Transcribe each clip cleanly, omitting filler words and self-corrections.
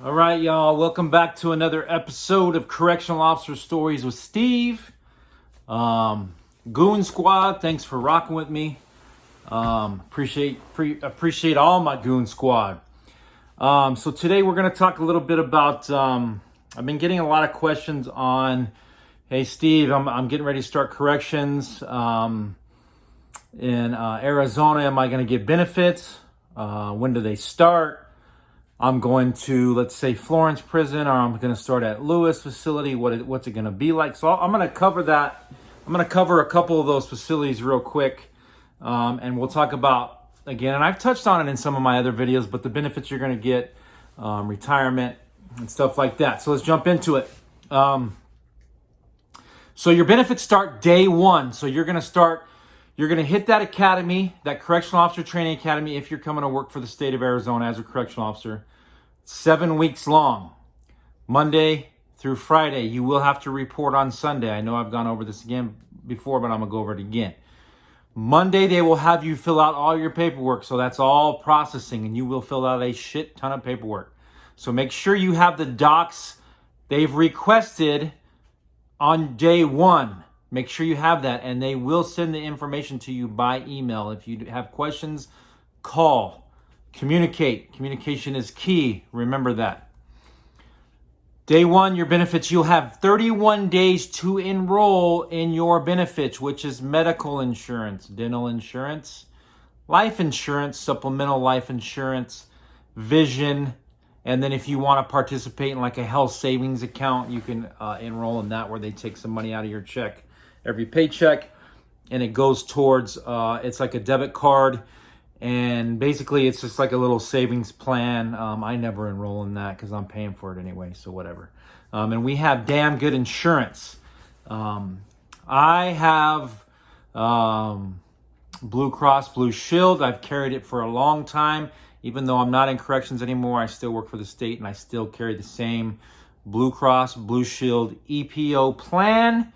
All right, y'all. Welcome back to another episode of Correctional Officer Stories with Steve. Goon Squad, thanks for rocking with me. Appreciate all my Goon Squad. So today we're going to talk a little bit about. I've been getting a lot of questions on. Hey, Steve, I'm getting ready to start corrections in Arizona. Am I going to get benefits? When do they start? I'm going to, let's say, Florence prison, or I'm going to start at Lewis facility. What's it going to be like? So I'm going to cover that. I'm going to cover a couple of those facilities real quick, and we'll talk about, again, and I've touched on it in some of my other videos, but the benefits you're going to get, retirement, and stuff like that. So let's jump into it. So your benefits start day one. So you're going to hit that academy, that Correctional Officer Training Academy, if you're coming to work for the state of Arizona as a correctional officer. 7 weeks long, Monday through Friday. You will have to report on Sunday. I know I've gone over this again before, but I'm going to go over it again. Monday, they will have you fill out all your paperwork. So that's all processing, and you will fill out a shit ton of paperwork. So make sure you have the docs they've requested on day one. Make sure you have that, and they will send the information to you by email. If you have questions, call. Communicate. Communication is key. Remember that. Day one, your benefits. You'll have 31 days to enroll in your benefits, which is medical insurance, dental insurance, life insurance, supplemental life insurance, vision, and then if you want to participate in like a health savings account, you can enroll in that, where they take some money out of your check every paycheck, and it goes towards, it's like a debit card, and basically it's just like a little savings plan. I never enroll in that because I'm paying for it anyway, so whatever. And we have damn good insurance. I have Blue Cross Blue Shield. I've carried it for a long time. Even though I'm not in corrections anymore, I still work for the state, and I still carry the same Blue Cross Blue Shield EPO plan.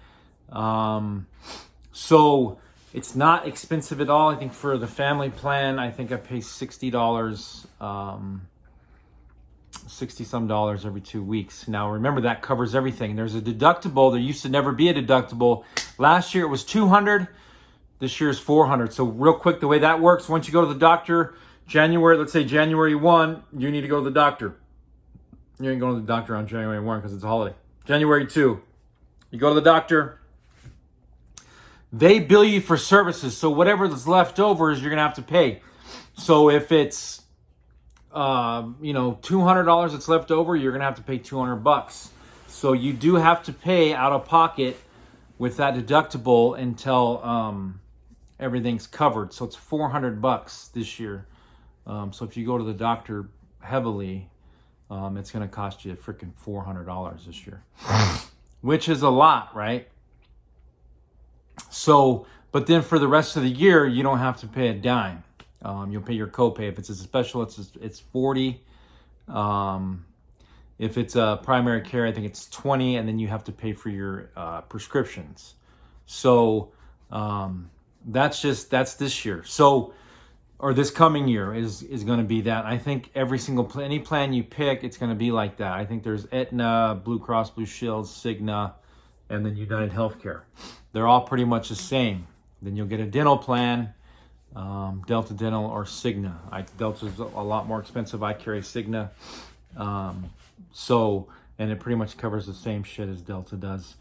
So it's not expensive at all. I think for the family plan, I think I pay $60, $60 some dollars every 2 weeks. Now remember, that covers everything. There's a deductible. There used to never be a deductible. Last year it was $200. This year is $400. So real quick, the way that works, once you go to the doctor, let's say January 1, you need to go to the doctor. You ain't going to the doctor on January 1 because it's a holiday. January 2, you go to the doctor. They bill you for services, so whatever is left over is you're going to have to pay. So if it's, $200 that's left over, you're going to have to pay $200. So you do have to pay out of pocket with that deductible until everything's covered. So it's $400 this year. So if you go to the doctor heavily, it's going to cost you freaking $400 this year, which is a lot, right? So, but then for the rest of the year, you don't have to pay a dime. You'll pay your copay. If it's a special, it's $40. If it's a primary care, I think it's $20, and then you have to pay for your prescriptions. So that's this year. So, or this coming year is going to be that. I think every single any plan you pick, it's going to be like that. I think there's Aetna, Blue Cross Blue Shield, Cigna, and then United Healthcare. They're all pretty much the same. Then you'll get a dental plan, Delta Dental or Cigna. Delta's a lot more expensive. I carry Cigna. And it pretty much covers the same shit as Delta does.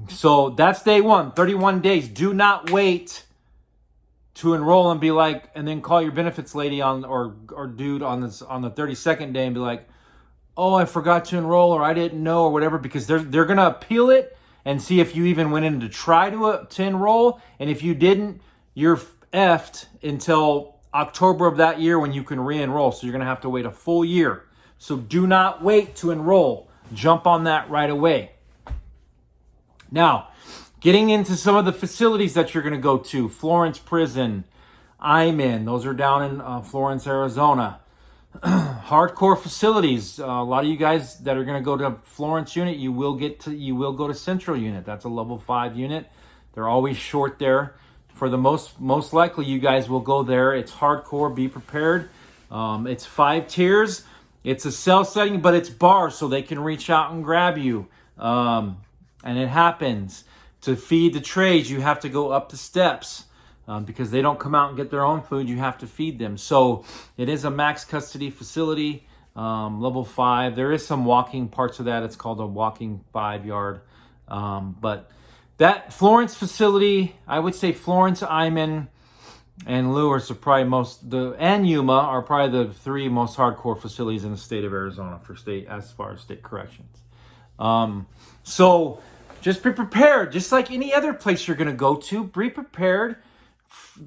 So that's day one, 31 days. Do not wait to enroll and be like, and then call your benefits lady or dude on the 32nd day and be like, oh, I forgot to enroll, or I didn't know, or whatever, because they're going to appeal it and see if you even went in to try to enroll. And if you didn't, you're effed until October of that year when you can re-enroll. So you're going to have to wait a full year. So do not wait to enroll. Jump on that right away. Now, getting into some of the facilities that you're going to go to. Florence Prison, IMIN, those are down in Florence, Arizona. Hardcore facilities. A lot of you guys that are going to go to Florence unit, you will go to Central unit. That's a level 5 unit. They're always short there. For the most likely, you guys will go there. It's hardcore. Be prepared. It's 5 tiers. It's a cell setting, but it's bars so they can reach out and grab you. And it happens. To feed the trays, you have to go up the steps because they don't come out and get their own food. You have to feed them. So it is a max custody facility, level 5. There is some walking parts of that. It's called a walking 5-yard. But that Florence facility, I would say Florence, Iman, and Lewis are probably and Yuma are probably the 3 most hardcore facilities in the state of Arizona as far as state corrections. So just be prepared. Just like any other place you're going to go to, be prepared.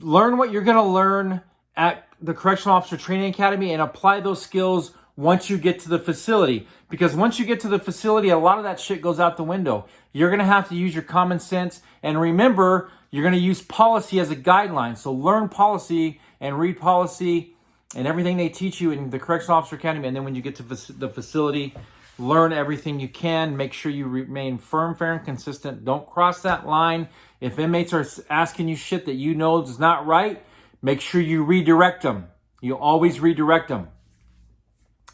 Learn what you're going to learn at the Correctional Officer Training Academy and apply those skills once you get to the facility. Because once you get to the facility, a lot of that shit goes out the window. You're going to have to use your common sense. And remember, you're going to use policy as a guideline. So learn policy and read policy and everything they teach you in the Correctional Officer Academy. And then when you get to the facility, learn everything you can. Make sure you remain firm, fair, and consistent. Don't cross that line. If inmates are asking you shit that you know is not right, make sure you redirect them. You always redirect them.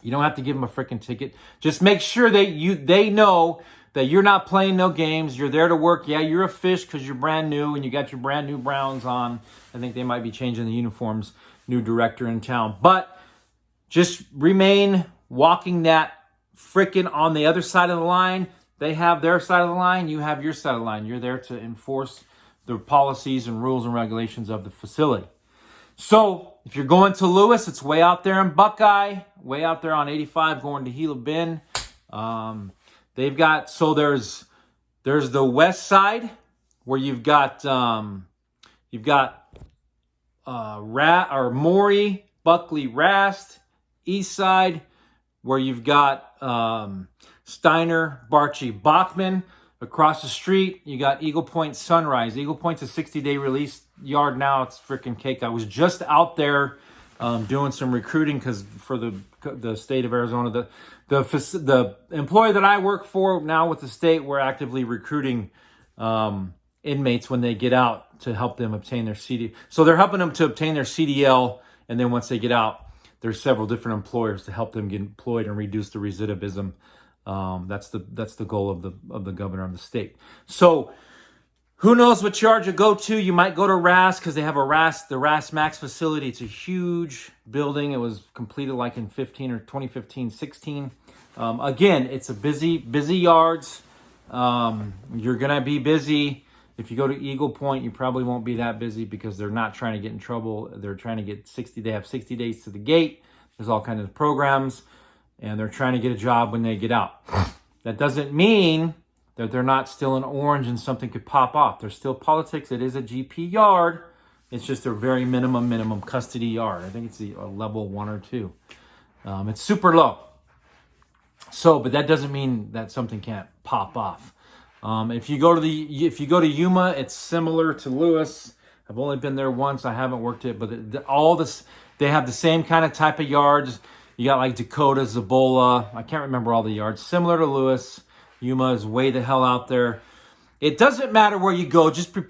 You don't have to give them a freaking ticket. Just make sure they know that you're not playing no games. You're there to work. Yeah, you're a fish because you're brand new and you got your brand new Browns on. I think they might be changing the uniforms. New director in town. But just remain walking that freaking on the other side of the line. They have their side of the line. You have your side of the line. You're there to enforce the policies and rules and regulations of the facility. So if you're going to Lewis, it's way out there in Buckeye, way out there on 85 going to Gila Bend. They've got, so there's the west side where you've got Maury, Buckley, Rast. East side where you've got Steiner, Barchi, Bachman. Across the street, you got Eagle Point, Sunrise. Eagle Point's a 60-day release yard now. It's freaking cake. I was just out there doing some recruiting because for the state of Arizona, the employer that I work for now with the state, we're actively recruiting inmates when they get out to help them obtain their CD. So they're helping them to obtain their CDL, and then once they get out, there's several different employers to help them get employed and reduce the recidivism. That's the goal of the governor of the state. So who knows what yard you go to? You might go to RAS because they have the RAS Max facility. It's a huge building. It was completed like in 2015, 16. Again, it's a busy yards. You're gonna be busy. If you go to Eagle Point, you probably won't be that busy because they're not trying to get in trouble. They're trying to get they have 60 days to the gate. There's all kinds of programs, and they're trying to get a job when they get out. That doesn't mean that they're not still in orange and something could pop off. There's still politics. It is a GP yard. It's just a very minimum custody yard. I think it's a level 1 or 2. It's super low. So, but that doesn't mean that something can't pop off. If you go to Yuma, it's similar to Lewis. I've only been there once. I haven't worked it, but they have the same kind of type of yards. You got like Dakota, Zabola. I can't remember all the yards. Similar to Lewis. Yuma is way the hell out there. It doesn't matter where you go. Just be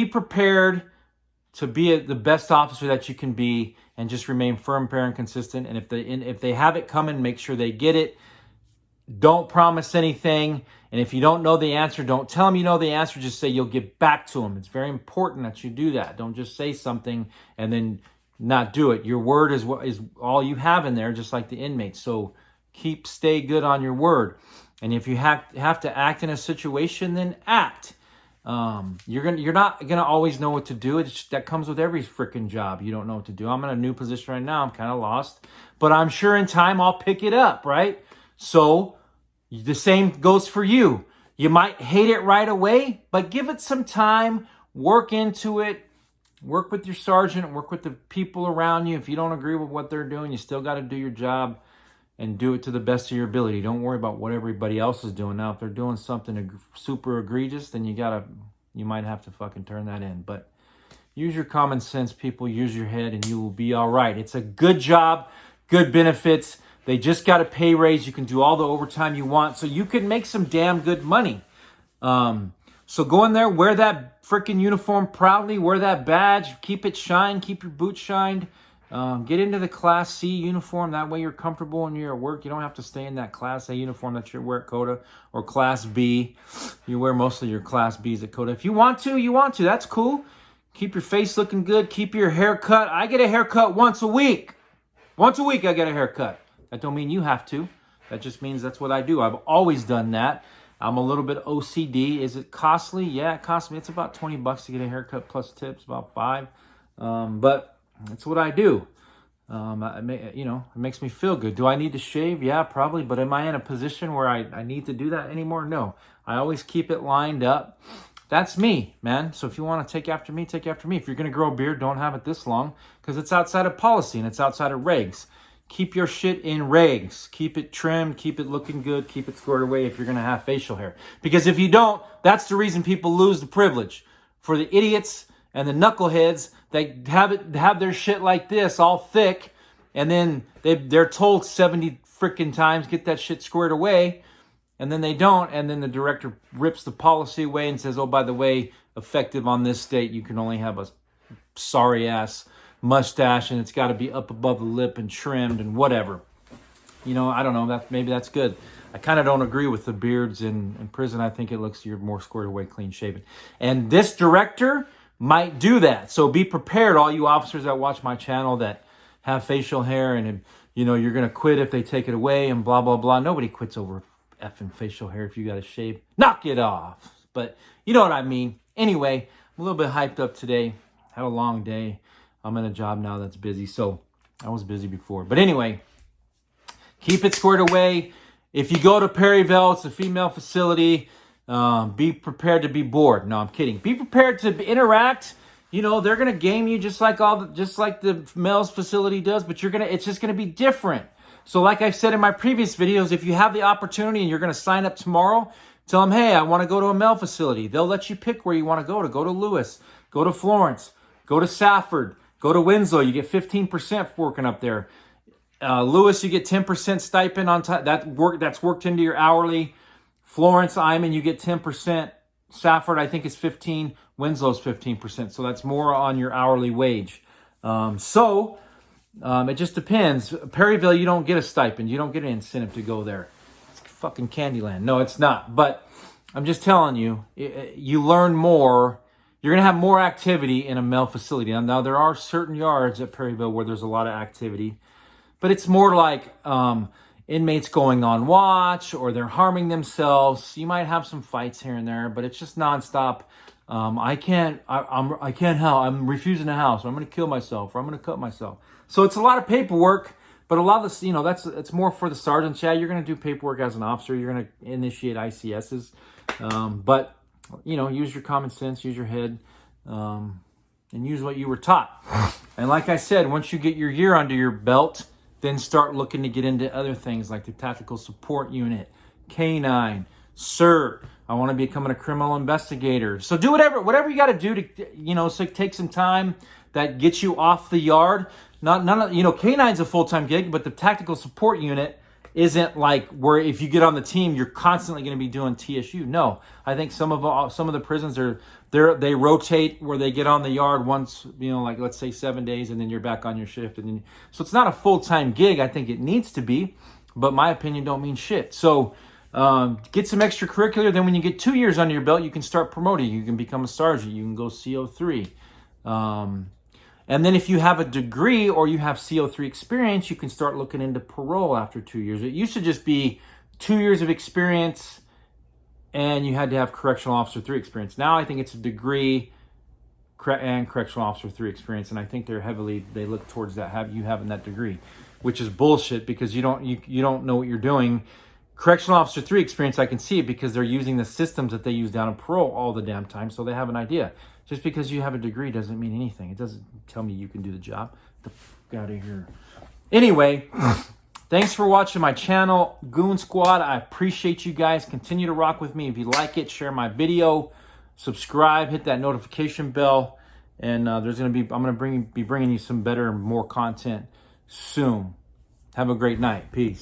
prepared to be the best officer that you can be, and just remain firm, fair, and consistent. And if they have it coming, make sure they get it. Don't promise anything. And if you don't know the answer, don't tell them you know the answer. Just say you'll get back to them. It's very important that you do that. Don't just say something and then not do it. Your word is what is all you have in there, just like the inmates. So stay good on your word. And if you have to act in a situation, then act. You're not gonna always know what to do. That comes with every freaking job. You don't know what to do. I'm in a new position right now. I'm kind of lost, but I'm sure in time I'll pick it up, right? So the same goes for you. You might hate it right away, but give it some time. Work into it. Work with your sergeant. Work with the people around you. If you don't agree with what they're doing, you still got to do your job and do it to the best of your ability. Don't worry about what everybody else is doing. Now, if they're doing something super egregious, then you might have to fucking turn that in. But use your common sense, people. Use your head, and you will be all right. It's a good job, good benefits. They just got a pay raise. You can do all the overtime you want, so you can make some damn good money. So go in there, wear that freaking uniform proudly, wear that badge, keep it shined, keep your boots shined. Get into the Class C uniform. That way you're comfortable when you're at work. You don't have to stay in that Class A uniform that you wear at COTA, or Class B. You wear mostly your Class Bs at COTA. If you want to, you want to. That's cool. Keep your face looking good. Keep your hair cut. I get a haircut once a week. Once a week I get a haircut. That don't mean you have to. That just means that's what I do. I've always done that. I'm a little bit OCD. Is it costly? Yeah, it costs me. It's about $20 to get a haircut plus tips, about $5. But that's what I do. It makes me feel good. Do I need to shave? Yeah, probably. But am I in a position where I need to do that anymore? No. I always keep it lined up. That's me, man. So if you want to take after me, take after me. If you're going to grow a beard, don't have it this long, because it's outside of policy and it's outside of regs. Keep your shit in regs. Keep it trimmed. Keep it looking good. Keep it squared away if you're going to have facial hair. Because if you don't, that's the reason people lose the privilege. For the idiots and the knuckleheads, they have their shit like this, all thick, and then they're told 70 freaking times, get that shit squared away, and then they don't, and then the director rips the policy away and says, oh, by the way, effective on this date, you can only have a sorry-ass mustache, and it's got to be up above the lip and trimmed and whatever. I don't know. Maybe that's good. I kind of don't agree with the beards in prison. I think it looks you're more squared away, clean shaven. And this director might do that. So be prepared, all you officers that watch my channel that have facial hair, and you're going to quit if they take it away and blah, blah, blah. Nobody quits over effing facial hair if you got to shave. Knock it off. But you know what I mean. Anyway, I'm a little bit hyped up today. Had a long day. I'm in a job now that's busy. So I was busy before. But anyway, keep it squared away. If you go to Perryville, it's a female facility. Be prepared to be bored. No, I'm kidding. Be prepared to interact. They're gonna game you just like the males facility does, but it's just gonna be different. So like I said in my previous videos, if you have the opportunity and you're gonna sign up tomorrow, tell them, hey, I want to go to a male facility. They'll let you pick where you want to go to Lewis, go to Florence, go to Safford, go to Winslow. You get 15% for working up there. Lewis, you get 10% stipend on top. That's worked into your hourly. Florence, Iman, you get 10%. Safford, I think, is 15%. Winslow's 15%. So that's more on your hourly wage. It just depends. Perryville, you don't get a stipend. You don't get an incentive to go there. It's fucking Candyland. No, it's not. But I'm just telling you, you learn more. You're going to have more activity in a male facility. Now, there are certain yards at Perryville where there's a lot of activity. But it's more like inmates going on watch, or they're harming themselves. You might have some fights here and there, but it's just nonstop. I can't help. I'm refusing to house, or I'm going to kill myself, or I'm going to cut myself. So it's a lot of paperwork, but a lot of this, it's more for the sergeants. Yeah, you're going to do paperwork as an officer. You're going to initiate ICSs, but use your common sense, use your head, and use what you were taught. And like I said, once you get your year under your belt, then start looking to get into other things like the Tactical Support Unit, K9, CERT. I want to become a criminal investigator. So do whatever you got to do to, so take some time that gets you off the yard. K9's a full-time gig, but the Tactical Support Unit isn't like where if you get on the team, you're constantly going to be doing TSU. No, I think some of the prisons they rotate where they get on the yard once, like let's say 7 days, and then you're back on your shift. And then, so it's not a full-time gig. I think it needs to be, but my opinion don't mean shit. So get some extracurricular. Then when you get 2 years under your belt, you can start promoting. You can become a sergeant. You can go CO3. And then if you have a degree or you have CO3 experience, you can start looking into parole after 2 years. It used to just be 2 years of experience and you had to have Correctional Officer 3 experience. Now I think it's a degree and Correctional Officer 3 experience, and I think they look towards that, having that degree, which is bullshit because you don't know what you're doing. Correctional Officer 3 experience, I can see it because they're using the systems that they use down in parole all the damn time, so they have an idea. Just because you have a degree doesn't mean anything. It doesn't tell me you can do the job. Get the fuck out of here. Anyway, thanks for watching my channel, Goon Squad. I appreciate you guys. Continue to rock with me. If you like it, share my video, subscribe, hit that notification bell, and I'm gonna be bringing you some better and more content soon. Have a great night. Peace.